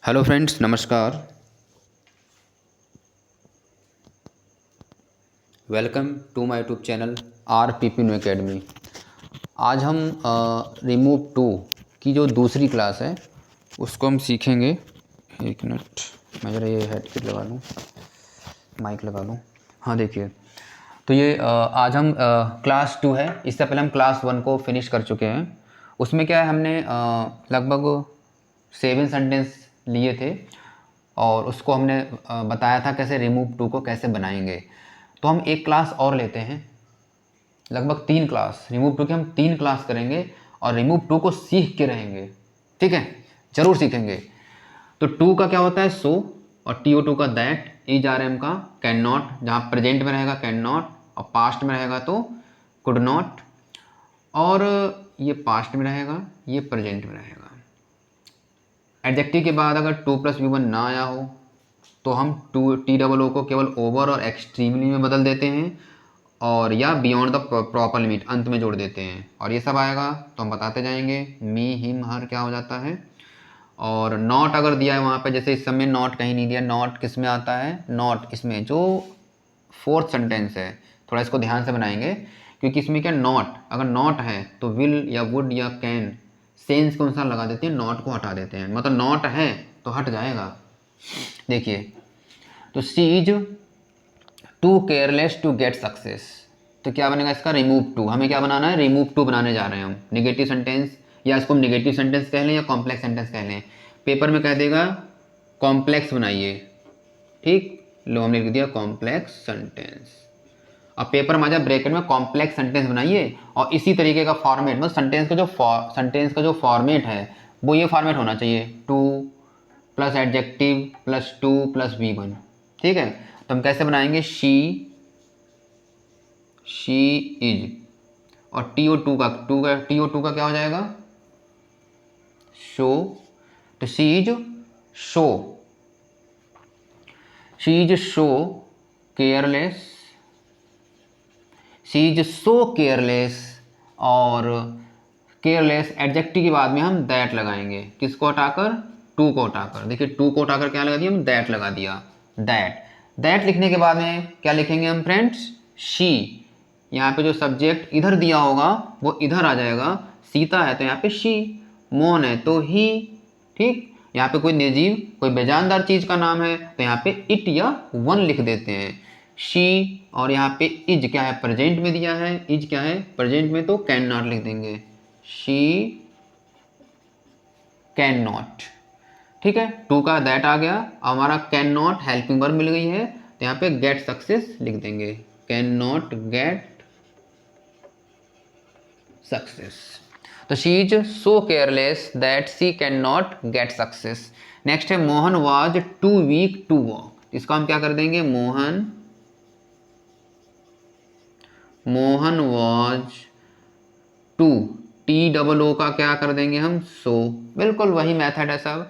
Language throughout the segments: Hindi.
हेलो फ्रेंड्स, नमस्कार। Welcome to my YouTube channel R P P new academy. आज हम रिमूव टू की जो दूसरी क्लास है उसको हम सीखेंगे। एक मिनट, मैं ज़रा ये हेडसेट लगा लूँ, माइक लगा लूँ। हाँ देखिए, तो ये आज हम क्लास 2 है। इससे पहले हम क्लास 1 को फिनिश कर चुके हैं। उसमें क्या है, हमने लगभग 7 सेंटेंस लिए थे और उसको हमने बताया था कैसे रिमूव टू को कैसे बनाएंगे। तो हम एक क्लास और लेते हैं, लगभग 3 क्लास रिमूव टू की हम 3 क्लास करेंगे और रिमूव टू को सीख के रहेंगे। ठीक है, ज़रूर सीखेंगे। तो टू का क्या होता है, सो, और टी ओ टू का दैट, इज आर एम का कैन नॉट, जहाँ प्रेजेंट में रहेगा कैन नॉट और पास्ट में रहेगा तो कुड नॉट, और ये पास्ट में रहेगा, ये प्रेजेंट में रहेगा। एडजेक्टिव के बाद अगर टू प्लस वी वन ना आया हो तो हम टू टी डबल ओ को केवल ओवर और एक्सट्रीमली में बदल देते हैं, और या बियॉन्ड द प्रॉपर लिमिट अंत में जोड़ देते हैं, और ये सब आएगा तो हम बताते जाएंगे। मी, हिम, हर क्या हो जाता है। और नॉट अगर दिया है वहाँ पे, जैसे इस समय नॉट कहीं नहीं दिया, नॉट किस में आता है, नॉट इसमें जो फोर्थ सेंटेंस है, थोड़ा इसको ध्यान से बनाएंगे क्योंकि इसमें क्या, नॉट अगर नॉट है तो विल या वुड या कैन सेंस के अनुसार लगा देते हैं, नॉट को हटा देते हैं। मतलब नॉट है तो हट जाएगा। देखिए, तो she is too careless to get success, तो क्या बनेगा इसका, रिमूव टू। हमें क्या बनाना है, रिमूव टू बनाने जा रहे हैं हम। निगेटिव सेंटेंस, या इसको हम निगेटिव सेंटेंस कह लें या कॉम्प्लेक्स सेंटेंस कह लें। पेपर में कह देगा कॉम्प्लेक्स बनाइए, ठीक, लो हमने लिख दिया कॉम्प्लेक्स सेंटेंस। अब पेपर में आ जाए ब्रैकेट में कॉम्प्लेक्स सेंटेंस बनाइए, और इसी तरीके का फॉर्मेट, मतलब सेंटेंस का जो फॉर्मेट है वो ये फॉर्मेट होना चाहिए, too plus adjective plus to plus V one. ठीक है, तो हम कैसे बनाएंगे, शी इज, और टी ओ टू का क्या हो जाएगा, शो। तो so she is so careless, she is so careless, और केयरलेस एडजेक्टिव के बाद में हम दैट लगाएंगे, किसको हटाकर, टू को हटाकर। देखिए, टू को हटाकर क्या लगा दिया, हम दैट लगा दिया। दैट लिखने के बाद में क्या लिखेंगे हम फ्रेंड्स, शी। यहाँ पे जो सब्जेक्ट इधर दिया होगा वो इधर आ जाएगा, सीता है तो यहाँ पे शी, मोहन है तो ही। ठीक, यहाँ पे कोई निर्जीव, कोई बेजानदार चीज का नाम है तो यहाँ पे इट या वन लिख देते हैं, शी। और यहाँ पे इज क्या है, प्रेजेंट में दिया है, इज क्या है प्रेजेंट में, तो कैन नॉट लिख देंगे, शी कैन नॉट। ठीक है, टू का दैट आ गया, हमारा कैन नॉट हेल्पिंग वर्ब मिल गई है तो यहाँ पे गेट सक्सेस लिख देंगे, कैन नॉट गेट सक्सेस। तो she is so careless that she can not get success. Next है Mohan was too weak to walk, इसका हम क्या कर देंगे, Mohan was too, T double O का क्या कर देंगे हम, सो। बिल्कुल वही मेथड है सब,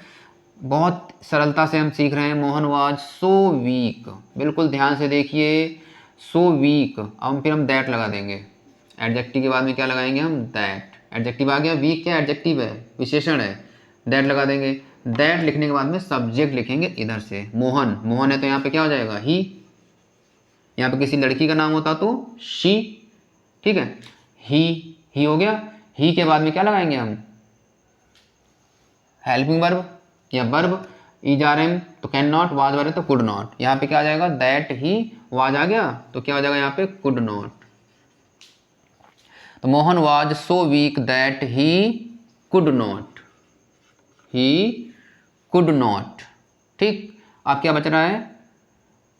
बहुत सरलता से हम सीख रहे हैं। मोहन वाज सो वीक, बिल्कुल ध्यान से देखिए, सो वीक। अब फिर हम दैट लगा देंगे, एडजेक्टिव के बाद में क्या लगाएंगे हम, दैट। एडजेक्टिव आ गया, वीक क्या एडजेक्टिव है, विशेषण है, दैट लगा देंगे। दैट लिखने के बाद में सब्जेक्ट लिखेंगे इधर से, मोहन है तो यहाँ पे क्या हो जाएगा, ही। यहाँ पे किसी लड़की का नाम होता तो शी। ठीक है, ही हो गया। ही के बाद में क्या लगाएंगे हम, हेल्पिंग वर्ब या वर्ब, इज आर एम तो कैन नॉट, वाज वर्ब तो कुड नॉट। यहाँ पे क्या आ जाएगा, दैट ही वाज आ गया तो क्या हो जाएगा यहाँ पे, कुड नॉट। तो Mohan was so weak that he could not, ठीक। अब क्या बच रहा है,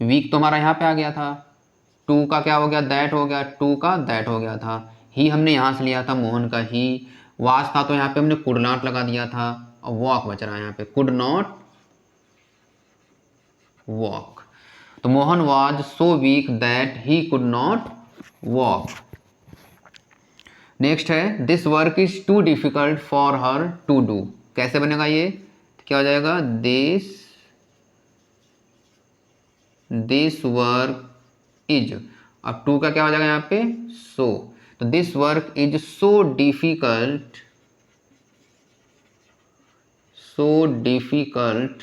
वीक तो हमारा यहाँ पे आ गया था, टू का क्या हो गया, दैट हो गया, टू का दैट हो गया था। ही हमने यहाँ से लिया था, मोहन का ही। वाज था तो यहाँ पे हमने कुड नॉट लगा दिया था, और वॉक बच रहा है यहाँ पे, कुड नॉट वॉक। तो Mohan was so weak that he could not walk. Next है this work is too difficult for her to do, कैसे बनेगा ये, क्या हो जाएगा, दिस वर्क इज, अब टू का क्या हो जाएगा यहाँ पे, सो। तो this work is so so difficult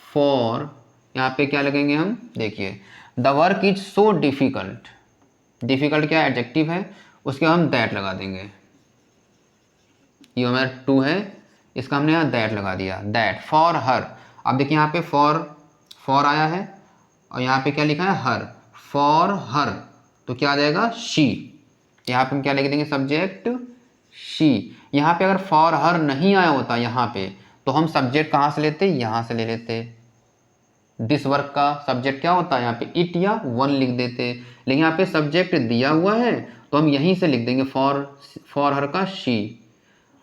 for, यहाँ पे क्या लगेंगे हम, देखिए the work is so difficult, difficult क्या एडजेक्टिव है, उसके हम दैट लगा देंगे, ये हमारा टू है, इसका हमने यहाँ दैट लगा दिया, दैट फॉर हर। अब देखिए यहाँ पे फॉर आया है और यहाँ पे क्या लिखा है हर, फॉर हर, तो क्या आ जाएगा शी, यहाँ पे हम क्या लिख देंगे सब्जेक्ट शी। यहाँ पे अगर फॉर हर नहीं आया होता यहाँ पे तो हम सब्जेक्ट कहाँ से लेते, यहाँ से ले लेते, दिस वर्क का सब्जेक्ट क्या होता है यहाँ पे इट या वन लिख देते, लेकिन यहाँ पे सब्जेक्ट दिया हुआ है तो हम यहीं से लिख देंगे फॉर हर का शी।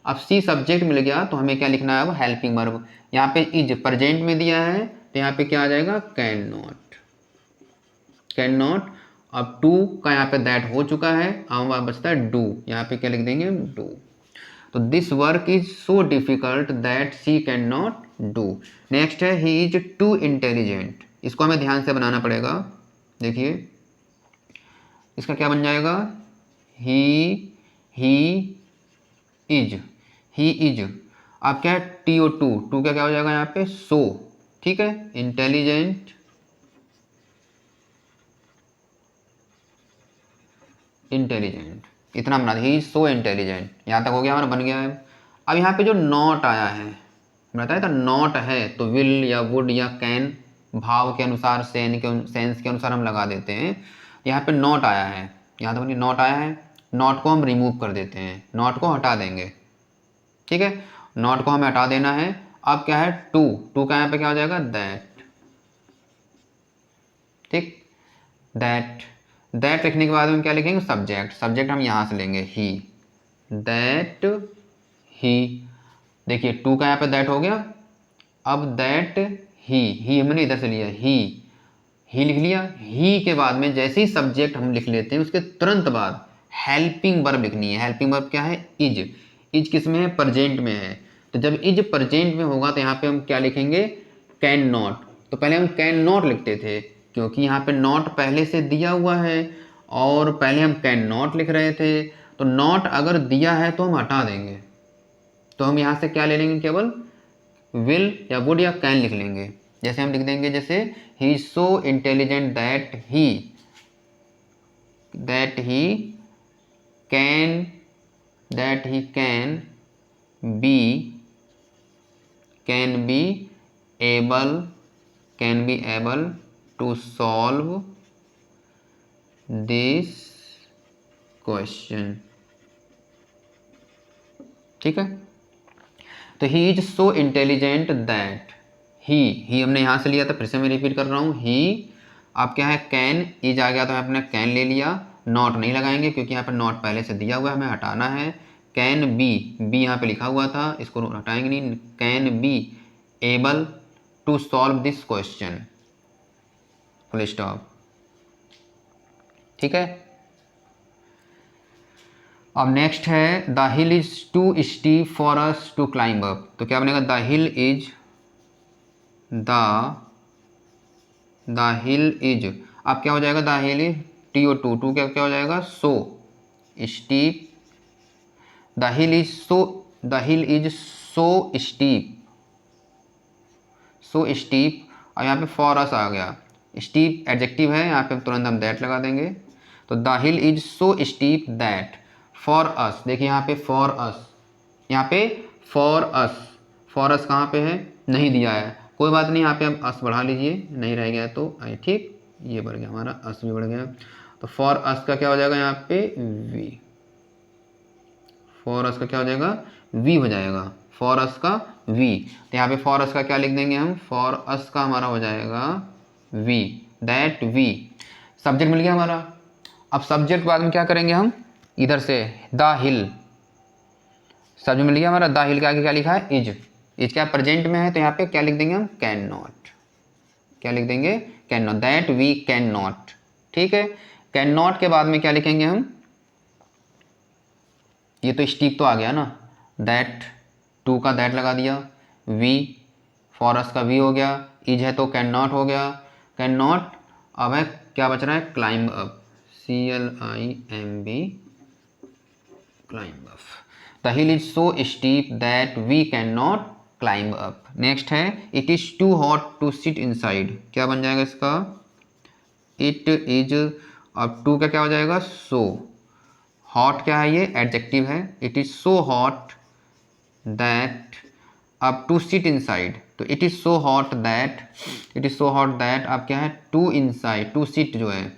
अब सी सब्जेक्ट मिल गया तो हमें क्या लिखना है अब हेल्पिंग वर्ब, यहाँ पे इज प्रेजेंट में दिया है तो यहाँ पे क्या आ जाएगा कैन नॉट, कैन नॉट। अब टू का यहाँ पे दैट हो चुका है, अब हमारा बचता है डू, यहाँ पे क्या लिख देंगे डू। तो this work is so difficult that she can not do. Next है ही इज टू इंटेलिजेंट, इसको हमें ध्यान से बनाना पड़ेगा, देखिए इसका क्या बन जाएगा ही इज, अब क्या है टी ओ टू क्या हो जाएगा यहाँ पे सो, ठीक है, इंटेलिजेंट इतना बना, ही इज सो इंटेलिजेंट, यहाँ तक हो गया हमारा बन गया है। अब यहाँ पे जो नॉट आया है बताया था, नॉट है तो विल या वुड या कैन भाव के अनुसार सेंस के अनुसार हम लगा देते हैं, यहाँ पे नॉट आया है, यहाँ तक नॉट आया है, नॉट को हम रिमूव कर देते हैं, नॉट को हटा देंगे, ठीक है, नॉट को हमें हटा देना है। अब क्या है टू का यहाँ पे क्या हो जाएगा दैट, ठीक, दैट लिखने के बाद हम क्या लिखेंगे सब्जेक्ट हम यहाँ से लेंगे ही, दैट ही, देखिए टू का यहाँ पे दैट हो गया, अब दैट ही हमने इधर से लिया ही लिख लिया, ही के बाद में जैसे ही सब्जेक्ट हम लिख लेते हैं उसके तुरंत बाद हेल्पिंग वर्ब लिखनी है, हेल्पिंग वर्ब क्या है इज किस में है प्रेजेंट में है, तो जब इज प्रेजेंट में होगा तो यहाँ पे हम क्या लिखेंगे कैन नॉट, तो पहले हम कैन नॉट लिखते थे क्योंकि यहाँ पे नॉट पहले से दिया हुआ है और पहले हम कैन नॉट लिख रहे थे, तो नॉट अगर दिया है तो हम हटा देंगे, तो हम यहाँ से क्या ले लेंगे केवल विल या वुड या कैन लिख लेंगे, जैसे हम लिख देंगे जैसे he is so intelligent that he can be able to solve this question, ठीक है। तो he is so intelligent that he हमने यहाँ से लिया था, फिर से मैं रिपीट कर रहा हूँ ही, अब क्या है कैन इज आ गया तो हमने कैन ले लिया, नॉट नहीं लगाएंगे क्योंकि यहाँ पर नॉट पहले से दिया हुआ है, हमें हटाना है, कैन बी यहाँ पे लिखा हुआ था इसको हटाएंगे नहीं, can be able to solve this question, full stop, ठीक है। अब नेक्स्ट है the hill is too steep for us to climb up, तो क्या बनेगा द हिल इज, अब क्या हो जाएगा the hill is T O too क्या हो जाएगा so steep, the hill is so steep, और यहाँ पे फॉर अस आ गया, स्टीप एडजेक्टिव है, यहाँ पे तुरंत हम दैट लगा देंगे, तो the hill is so steep that for us, देखिए यहाँ पे फॉर अस, यहाँ पे फॉर अस कहाँ पे है नहीं दिया है, कोई बात नहीं, यहाँ पे हम अस बढ़ा लीजिए, नहीं रह गया तो ठीक, ये बढ़ गया हमारा अस भी बढ़ गया, तो फॉर अस का क्या हो जाएगा यहाँ पे वी, फॉर अस का क्या हो जाएगा वी हो जाएगा, फॉर अस का वी, तो यहाँ पे फॉर अस का क्या लिख देंगे हम, फॉर अस का हमारा हो जाएगा वी, दैट वी, सब्जेक्ट मिल गया हमारा। अब सब्जेक्ट बाद में क्या करेंगे हम, इधर से द हिल, सब्जेक्ट मिल गया हमारा, द हिल के आगे क्या लिखा है इज क्या प्रेजेंट में है, तो यहाँ पे क्या लिख देंगे हम कैन नॉट, क्या लिख देंगे can not, that we can not, ठीक है। कैन नॉट के बाद में क्या लिखेंगे हम, ये तो स्टीक तो आ गया ना, दैट टू का दैट लगा दिया, वी फॉर अस का वी हो गया, इज है तो कैन नॉट हो गया, कैन नॉट, अब है क्या बच रहा है climb up, CLIMB climb up, the hill is so steep that we can not climb up. Next है it is too hot to sit inside. क्या बन जाएगा इसका? इट इज, अब टू का क्या हो जाएगा? सो। हॉट क्या है? ये एडजेक्टिव है। It is so hot that, अब टू सिट इनसाइड, तो it is so hot that, it is so hot that अब क्या है? टू इनसाइड, टू सिट जो है।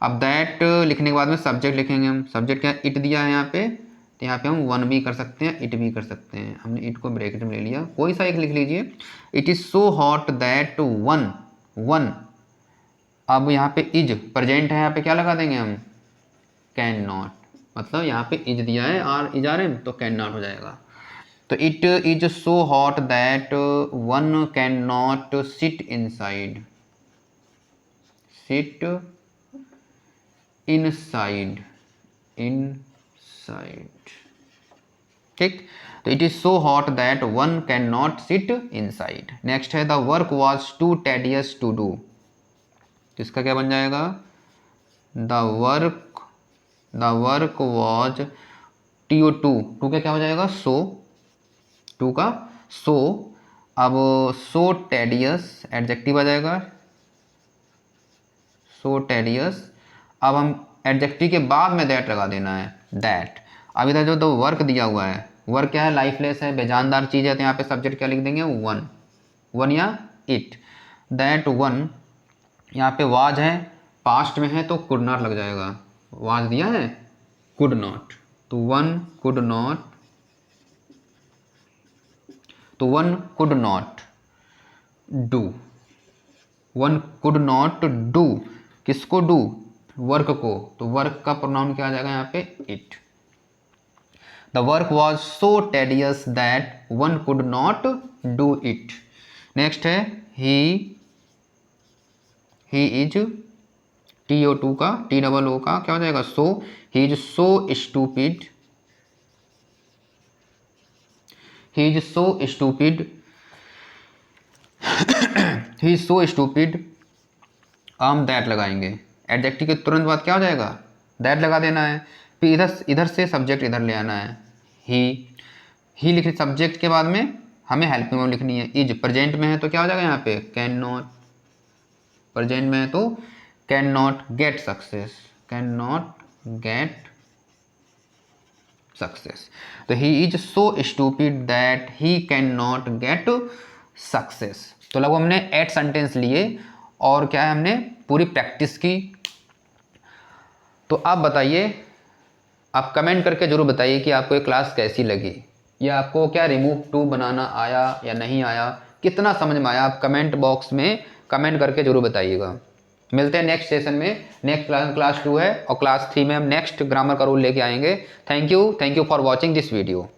अब दैट लिखने के बाद में सब्जेक्ट लिखेंगे हम। सब्जेक्ट क्या है? इट दिया है यहाँ पे, तो यहाँ पे हम वन भी कर सकते हैं, इट भी कर सकते हैं। हमने इट को ब्रैकेट में ले लिया, कोई सा एक लिख लीजिए। It is so hot that one, one, अब यहाँ पे इज प्रेजेंट है, यहाँ पे क्या लगा देंगे हम? कैन नॉट, मतलब यहाँ पे इज दिया है और इज आर एम, तो कैन नॉट हो जाएगा। तो it is so hot that one can not sit inside, sit inside, inside, ठीक। तो it is so hot that one can not sit inside. Next है the work was too tedious to do. इसका क्या बन जाएगा? The work was, T too, too का क्या हो जाएगा? सो, टू का सो। अब सो टेडियस एडजेक्टिव आ जाएगा, सो टेडियस। अब हम एडजेक्टिव के बाद में दैट लगा देना है, दैट। अब इधर जो द वर्क दिया हुआ है, वर्क क्या है? लाइफलेस है, बेजानदार चीज़ है, तो यहाँ पे सब्जेक्ट क्या लिख देंगे? वन, वन या इट। दैट वन, यहाँ पे वाज है, पास्ट में है, तो कुड नॉट लग जाएगा। वाज दिया है, कुड नॉट, तो वन कुड नॉट, तो one could not do, one could not do, किसको डू? वर्क को, तो वर्क का प्रोनाउन क्या आ जाएगा यहाँ पे? It. The work was so tedious that one could not do it. Next है he is, T O to का, टी डबल ओ का क्या हो जाएगा? So. He is so stupid, he is so stupid, he is so stupid, हम दैट लगाएंगे। एडजेक्टिव के तुरंत बाद क्या हो जाएगा? दैट लगा देना है। फिर इधर से सब्जेक्ट इधर ले आना है। ही लिख, सब्जेक्ट के बाद में हमें हेल्पिंग वर्ब लिखनी है। इज प्रेजेंट में है तो क्या हो जाएगा यहाँ पे? कैन नॉट, प्रेजेंट में है तो can not get success, can not get success. तो he is so stupid that he can not get success. तो लगभग हमने 8 सेंटेंस लिए और क्या है, हमने पूरी प्रैक्टिस की। तो आप बताइए, आप कमेंट करके जरूर बताइए कि आपको ये क्लास कैसी लगी, या आपको क्या रिमूव टू बनाना आया या नहीं आया, कितना समझ में आया। आप कमेंट बॉक्स में कमेंट करके जरूर बताइएगा। मिलते हैं नेक्स्ट सेशन में। नेक्स्ट क्लास 2 है और क्लास 3 में हम नेक्स्ट ग्रामर का रूल लेके आएंगे। Thank you for watching this video.